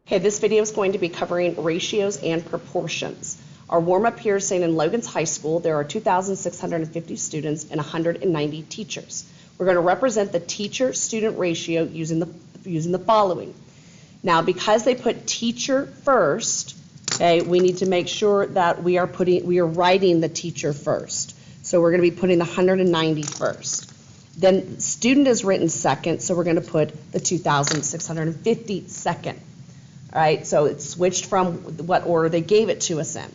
Okay, this video is going to be covering ratios and proportions. Our warm-up here is saying in Logan's High School there are 2,650 students and 190 teachers. We're going to represent the teacher-student ratio using the following. Now, because they put teacher first, okay, we need to make sure that we are writing the teacher first. So we're going to be putting the 190 first. Then student is written second, so we're going to put the 2,650 second. All right, so it's switched from what order they gave it to us in.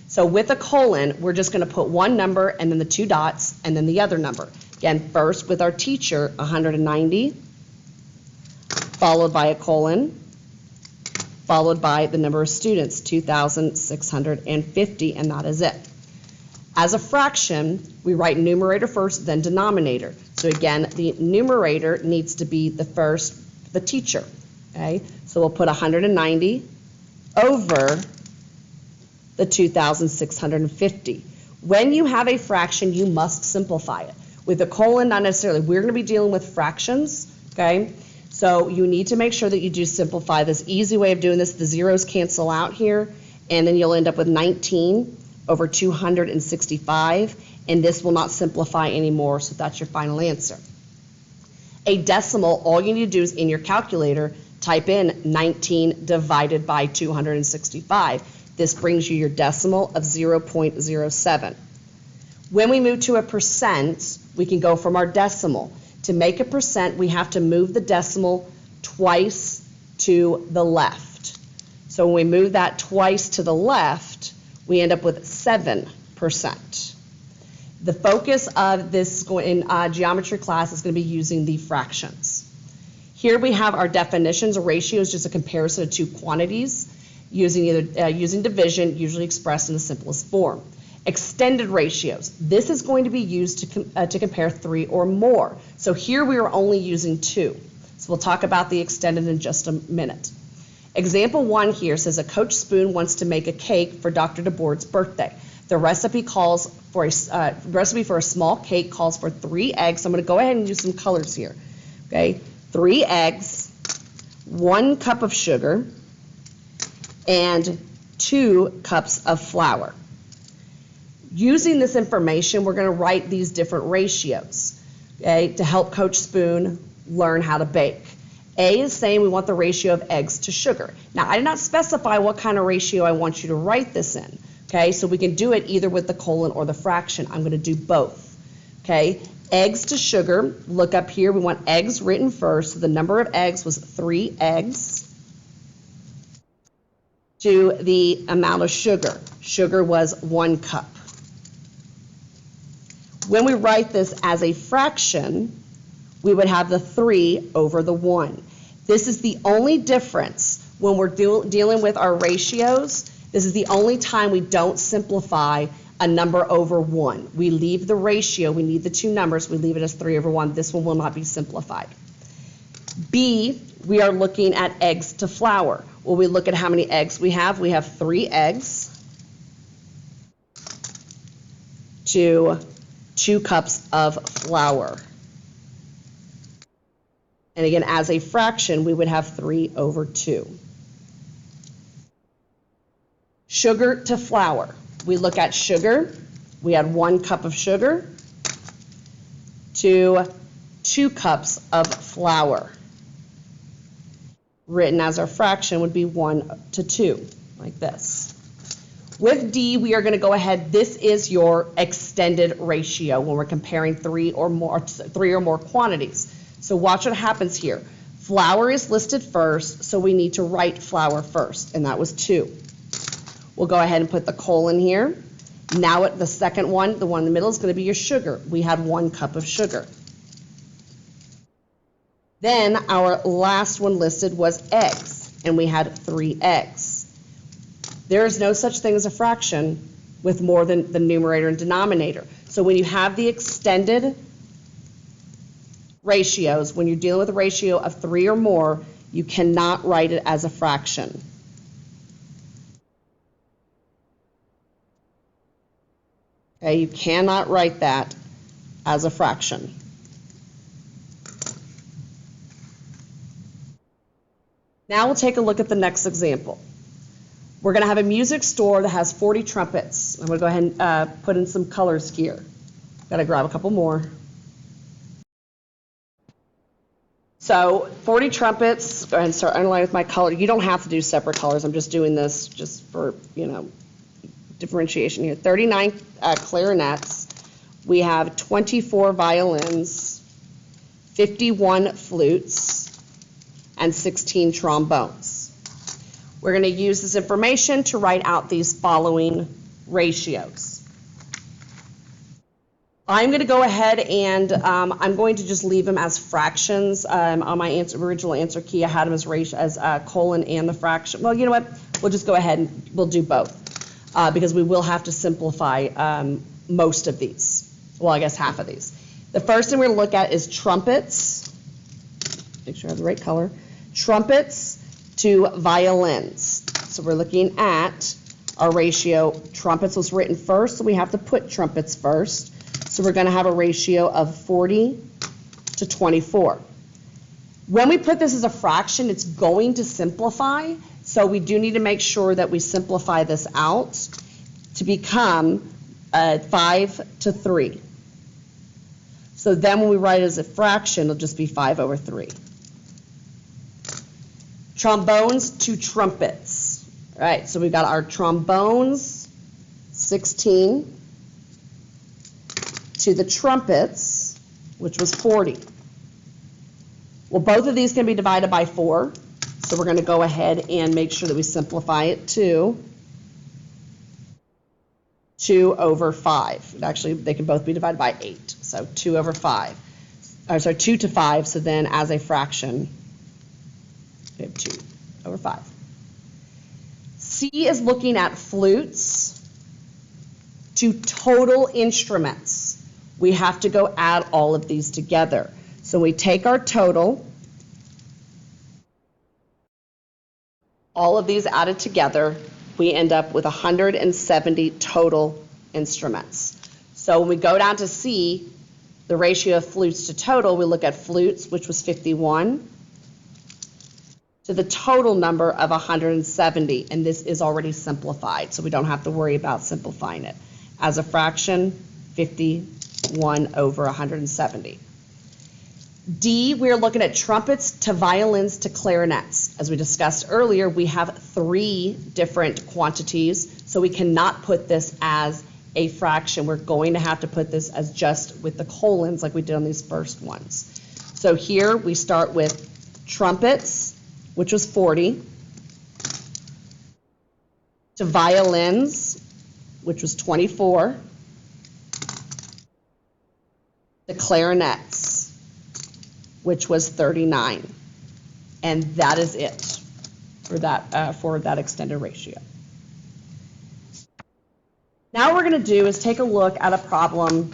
So with a colon, we're just going to put one number and then the two dots and then the other number. Again, first with our teacher, 190, followed by a colon, followed by the number of students, 2,650, and that is it. As a fraction, we write numerator first, then denominator. So again, the numerator needs to be the teacher. Okay, so we'll put 190 over the 2,650. When you have a fraction, you must simplify it. With a colon, not necessarily. We're going to be dealing with fractions, okay? So you need to make sure that you do simplify this. Easy way of doing this, the zeros cancel out here, and then you'll end up with 19 over 265, and this will not simplify anymore, so that's your final answer. A decimal, all you need to do is in your calculator, type in 19 divided by 265. This brings you your decimal of 0.07. When we move to a percent, we can go from our decimal. To make a percent, we have to move the decimal twice to the left. So when we move that twice to the left, we end up with 7%. The focus of this in geometry class is going to be using the fractions. Here we have our definitions. A ratio is just a comparison of two quantities using division, usually expressed in the simplest form. Extended ratios. This is going to be used to compare three or more. So here we are only using two. So we'll talk about the extended in just a minute. Example 1 here says a Coach Spoon wants to make a cake for Dr. DeBoard's birthday. The recipe for a small cake calls for 3 eggs. So I'm going to go ahead and use some colors here. Okay, 3 eggs, 1 cup of sugar, and 2 cups of flour. Using this information, we're going to write these different ratios, okay, to help Coach Spoon learn how to bake. A is saying we want the ratio of eggs to sugar. Now, I did not specify what kind of ratio I want you to write this in, okay, so we can do it either with the colon or the fraction. I'm going to do both, okay. Eggs to sugar, look up here, we want eggs written first, so the number of eggs was 3 eggs to the amount of sugar. Sugar was 1 cup. When we write this as a fraction, we would have the 3 over the 1. This is the only difference when we're dealing with our ratios. This is the only time we don't simplify a number over 1. We leave the ratio, we need the two numbers, we leave it as 3 over 1. This one will not be simplified. B, we are looking at eggs to flour. Well, we look at how many eggs we have. We have 3 eggs to 2 cups of flour. And again, as a fraction, we would have 3 over 2. Sugar to flour. We look at sugar. We had 1 cup of sugar to 2 cups of flour. Written as our fraction would be 1 to 2, like this. With D, we are going to go ahead. This is your extended ratio when we're comparing 3 or more quantities. So watch what happens here. Flour is listed first, so we need to write flour first, and that was 2. We'll go ahead and put the colon here. Now at the second one, the one in the middle, is going to be your sugar. We had 1 cup of sugar. Then our last one listed was eggs, and we had 3 eggs. There is no such thing as a fraction with more than the numerator and denominator. So when you have the extended ratios, when you're dealing with a ratio of 3 or more, you cannot write it as a fraction. Okay, you cannot write that as a fraction. Now we'll take a look at the next example. We're going to have a music store that has 40 trumpets. I'm going to go ahead and put in some colors here. Got to grab a couple more. So 40 trumpets, go ahead and start underlining with my color. You don't have to do separate colors. I'm just doing this just for, differentiation here. 39 clarinets. We have 24 violins, 51 flutes, and 16 trombones. We're going to use this information to write out these following ratios. I'm going to go ahead and I'm going to just leave them as fractions. On my original answer key, I had them as colon and the fraction. Well, you know what? We'll just go ahead and we'll do both because we will have to simplify most of these. Well, I guess half of these. The first thing we're going to look at is trumpets. Make sure I have the right color. Trumpets to violins. So we're looking at our ratio. Trumpets was written first, so we have to put trumpets first. So we're going to have a ratio of 40 to 24. When we put this as a fraction, it's going to simplify. So we do need to make sure that we simplify this out to become 5 to 3. So then when we write it as a fraction, it'll just be 5 over 3. Trombones to trumpets. All right, so we've got our trombones, 16, to the trumpets, which was 40. Well, both of these can be divided by 4, so we're going to go ahead and make sure that we simplify it to 2 over 5. Actually, they can both be divided by 8, so 2 over 5. Or sorry, 2 to 5, so then as a fraction, we have 2 over 5. C is looking at flutes to total instruments. We have to go add all of these together. So we take our total, all of these added together, we end up with 170 total instruments. So when we go down to C, the ratio of flutes to total, we look at flutes, which was 51, to the total number of 170, and this is already simplified, so we don't have to worry about simplifying it. As a fraction, 51 over 170. D, we're looking at trumpets to violins to clarinets. As we discussed earlier, we have 3 different quantities, so we cannot put this as a fraction. We're going to have to put this as just with the colons like we did on these first ones. So here we start with trumpets, which was 40, to violins, which was 24, to clarinets, which was 39. And that is it for that extended ratio. Now what we're going to do is take a look at a problem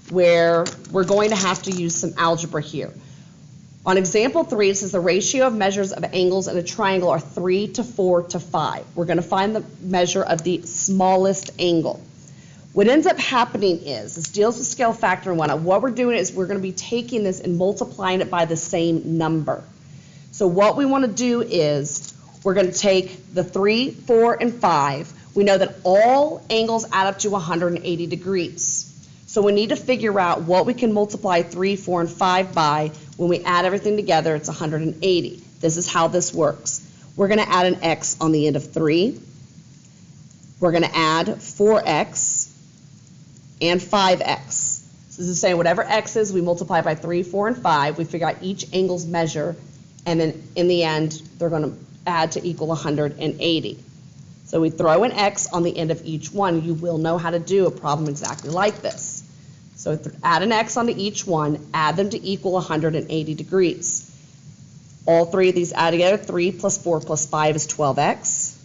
where we're going to have to use some algebra here. On example 3, it says the ratio of measures of angles in a triangle are 3 to 4 to 5. We're going to find the measure of the smallest angle. What ends up happening is, this deals with scale factor and whatnot. What we're doing is we're going to be taking this and multiplying it by the same number. So what we want to do is we're going to take the 3, 4, and 5. We know that all angles add up to 180 degrees. So we need to figure out what we can multiply 3, 4, and 5 by. When we add everything together, it's 180. This is how this works. We're going to add an x on the end of 3. We're going to add 4x and 5x. So this is saying whatever x is, we multiply by 3, 4, and 5. We figure out each angle's measure, and then in the end, they're going to add to equal 180. So we throw an x on the end of each one. You will know how to do a problem exactly like this. So add an x onto each one, add them to equal 180 degrees. All 3 of these add together, 3 plus 4 plus 5 is 12x.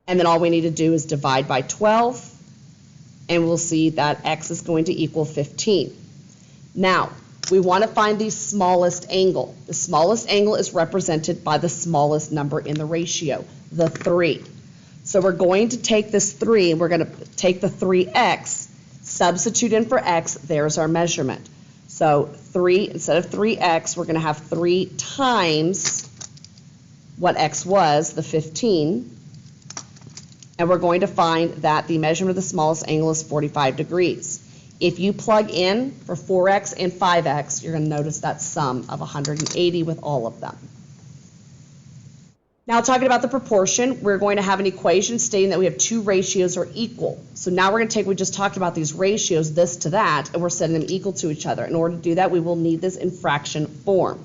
And then all we need to do is divide by 12, and we'll see that x is going to equal 15. Now, we want to find the smallest angle. The smallest angle is represented by the smallest number in the ratio, the 3. So we're going to take this 3, and we're going to take the 3x, substitute in for x, there's our measurement. So 3, instead of 3x, we're going to have 3 times what x was, the 15. And we're going to find that the measurement of the smallest angle is 45 degrees. If you plug in for 4x and 5x, you're going to notice that sum of 180 with all of them. Now talking about the proportion, we're going to have an equation stating that we have 2 ratios are equal. So now we're going to take, we just talked about these ratios, this to that, and we're setting them equal to each other. In order to do that, we will need this in fraction form.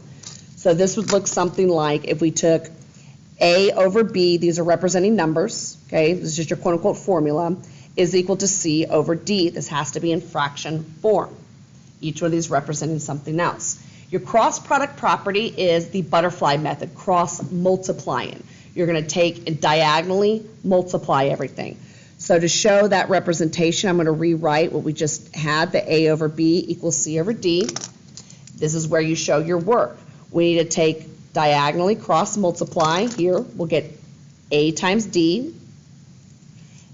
So this would look something like if we took A over B, these are representing numbers, okay, this is just your quote-unquote formula, is equal to C over D. This has to be in fraction form. Each one of these representing something else. Your cross product property is the butterfly method, cross multiplying. You're going to take and diagonally multiply everything. So to show that representation, I'm going to rewrite what we just had, the A over B equals C over D. This is where you show your work. We need to take diagonally cross multiply. Here we'll get A times D.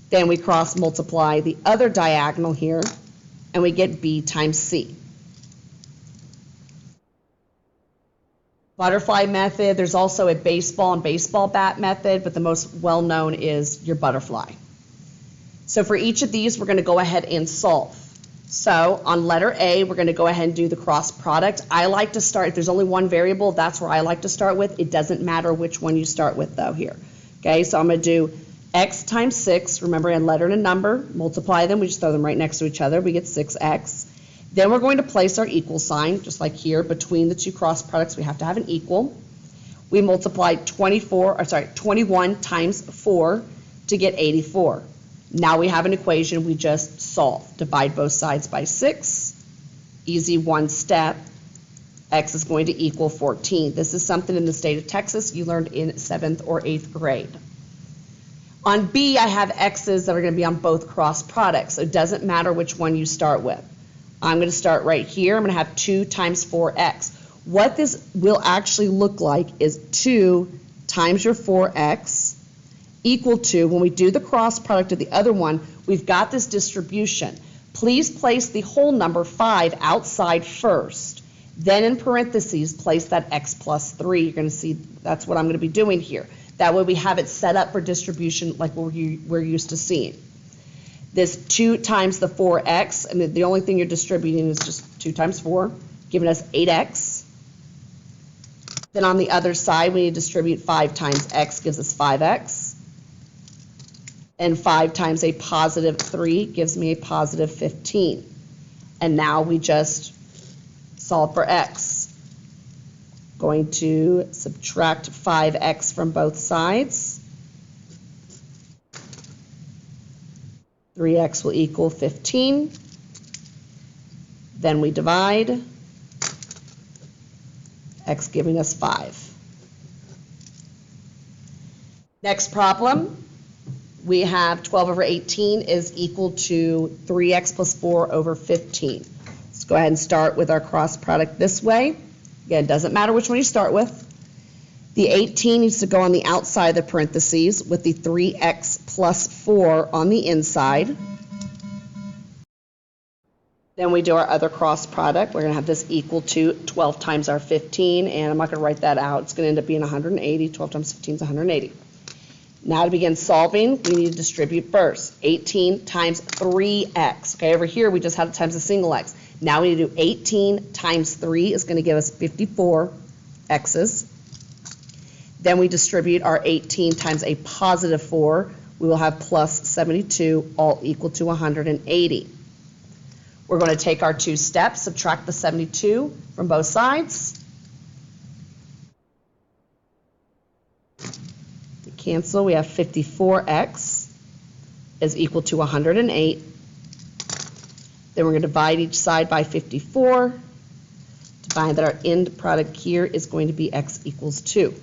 Then we cross multiply the other diagonal here, and we get B times C. Butterfly method, there's also a baseball and baseball bat method, but the most well-known is your butterfly. So for each of these, we're going to go ahead and solve. So on letter A, we're going to go ahead and do the cross product. I like to start, if there's only one variable, that's where I like to start with. It doesn't matter which one you start with though here. Okay, so I'm going to do x times 6, remember a letter and a number, multiply them, we just throw them right next to each other, we get 6x. Then we're going to place our equal sign, just like here, between the two cross products, we have to have an equal. We multiply 21 times 4 to get 84. Now we have an equation we just solved. Divide both sides by 6, easy one step. X is going to equal 14. This is something in the state of Texas you learned in 7th or 8th grade. On B, I have x's that are going to be on both cross products, so it doesn't matter which one you start with. I'm going to start right here. I'm going to have 2 times 4x. What this will actually look like is 2 times your 4x equal to, when we do the cross product of the other one, we've got this distribution. Please place the whole number 5 outside first. Then in parentheses, place that x plus 3. You're going to see that's what I'm going to be doing here. That way we have it set up for distribution like we're used to seeing. This 2 times the 4x, and the only thing you're distributing is just 2 times 4, giving us 8x. Then on the other side, we need to distribute 5 times x, gives us 5x. And 5 times a positive 3 gives me a positive 15. And now we just solve for x. Going to subtract 5x from both sides. 3x will equal 15. Then we divide, x giving us 5. Next problem, we have 12 over 18 is equal to 3x plus 4 over 15. Let's go ahead and start with our cross product this way. Again, it doesn't matter which one you start with. The 18 needs to go on the outside of the parentheses with the 3x plus 4 on the inside. Then we do our other cross product. We're going to have this equal to 12 times our 15, and I'm not going to write that out. It's going to end up being 180. 12 times 15 is 180. Now to begin solving, we need to distribute first. 18 times 3x. Okay, over here we just had it times a single x. Now we need to do 18 times 3 is going to give us 54 x's. Then we distribute our 18 times a positive 4. We will have plus 72, all equal to 180. We're going to take our 2 steps, subtract the 72 from both sides. We cancel, we have 54x is equal to 108. Then we're going to divide each side by 54 to find that our end product here is going to be x equals 2.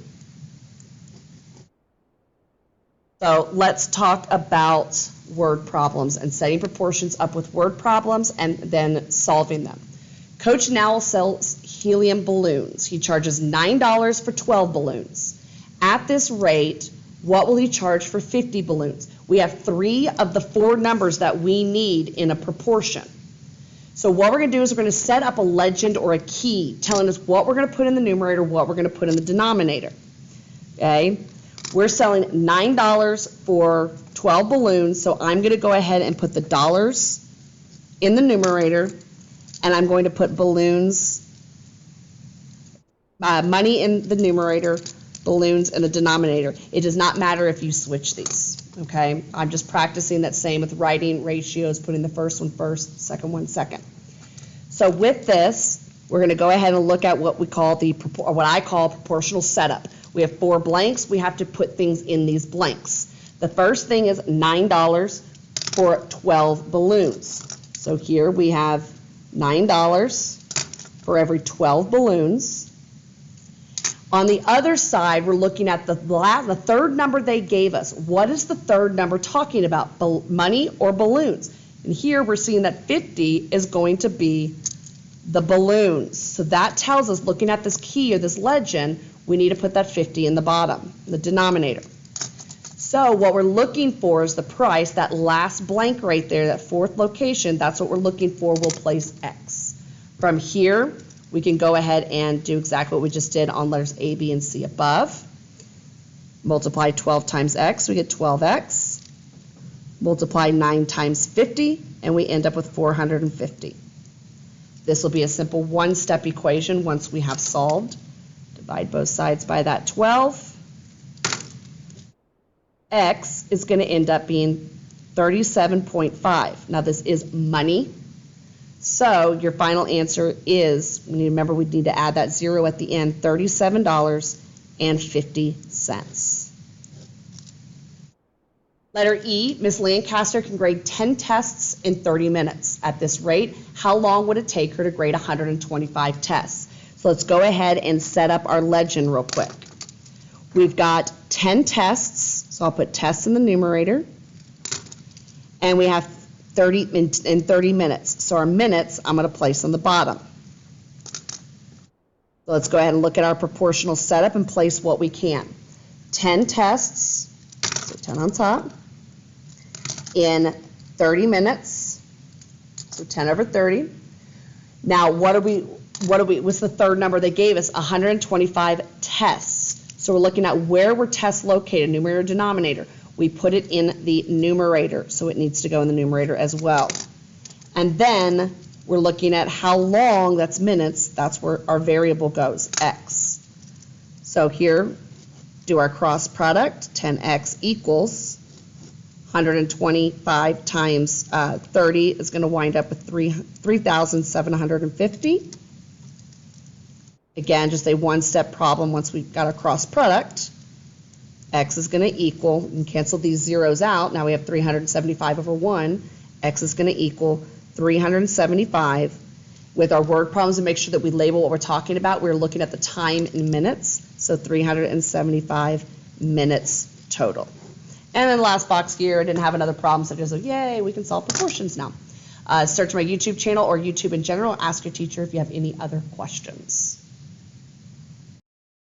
So let's talk about word problems and setting proportions up with word problems and then solving them. Coach Nowell sells helium balloons. He charges $9 for 12 balloons. At this rate, what will he charge for 50 balloons? We have 3 of the 4 numbers that we need in a proportion. So what we're going to do is we're going to set up a legend or a key telling us what we're going to put in the numerator, what we're going to put in the denominator. Okay? We're selling $9 for 12 balloons, so I'm going to go ahead and put the dollars in the numerator, and I'm going to put balloons, money in the numerator, balloons in the denominator. It does not matter if you switch these, okay? I'm just practicing that same with writing ratios, putting the first one first, second one second. So with this, we're going to go ahead and look at what we call what I call proportional setup. We have 4 blanks. We have to put things in these blanks. The first thing is $9 for 12 balloons. So here we have $9 for every 12 balloons. On the other side, we're looking at the third number they gave us. What is the third number talking about, money or balloons? And here we're seeing that 50 is going to be the balloons. So that tells us, looking at this key or this legend, we need to put that 50 in the bottom, the denominator. So what we're looking for is the price, that last blank right there, that fourth location, that's what we're looking for. We'll place X. From here, we can go ahead and do exactly what we just did on letters A, B, and C above. Multiply 12 times X, we get 12X. Multiply 9 times 50, and we end up with 450. This will be a simple one-step equation once we have solved. Divide both sides by that 12. X is going to end up being 37.5. Now this is money. So your final answer is, remember we need to add that 0 at the end, $37.50. Letter E, Ms. Lancaster can grade 10 tests in 30 minutes. At this rate, how long would it take her to grade 125 tests? So let's go ahead and set up our legend real quick. We've got 10 tests, so I'll put tests in the numerator, and we have 30 minutes. So our minutes, I'm going to place on the bottom. So let's go ahead and look at our proportional setup and place what we can. 10 tests, so 10 on top, in 30 minutes, so 10 over 30. Now what's the third number they gave us? 125 tests. So we're looking at where were tests located, numerator, denominator. We put it in the numerator, so it needs to go in the numerator as well. And then we're looking at how long, that's minutes, that's where our variable goes, X. So here, do our cross product, 10X equals 125 times 30 is going to wind up with 3,750. Again, just a one-step problem once we've got our cross product. X is going to equal, you can cancel these zeros out, now we have 375 over 1. X is going to equal 375. With our word problems, to make sure that we label what we're talking about, we're looking at the time in minutes, so 375 minutes total. And then the last box here, I didn't have another problem, so just like, yay, we can solve proportions now. Search my YouTube channel or YouTube in general. Ask your teacher if you have any other questions.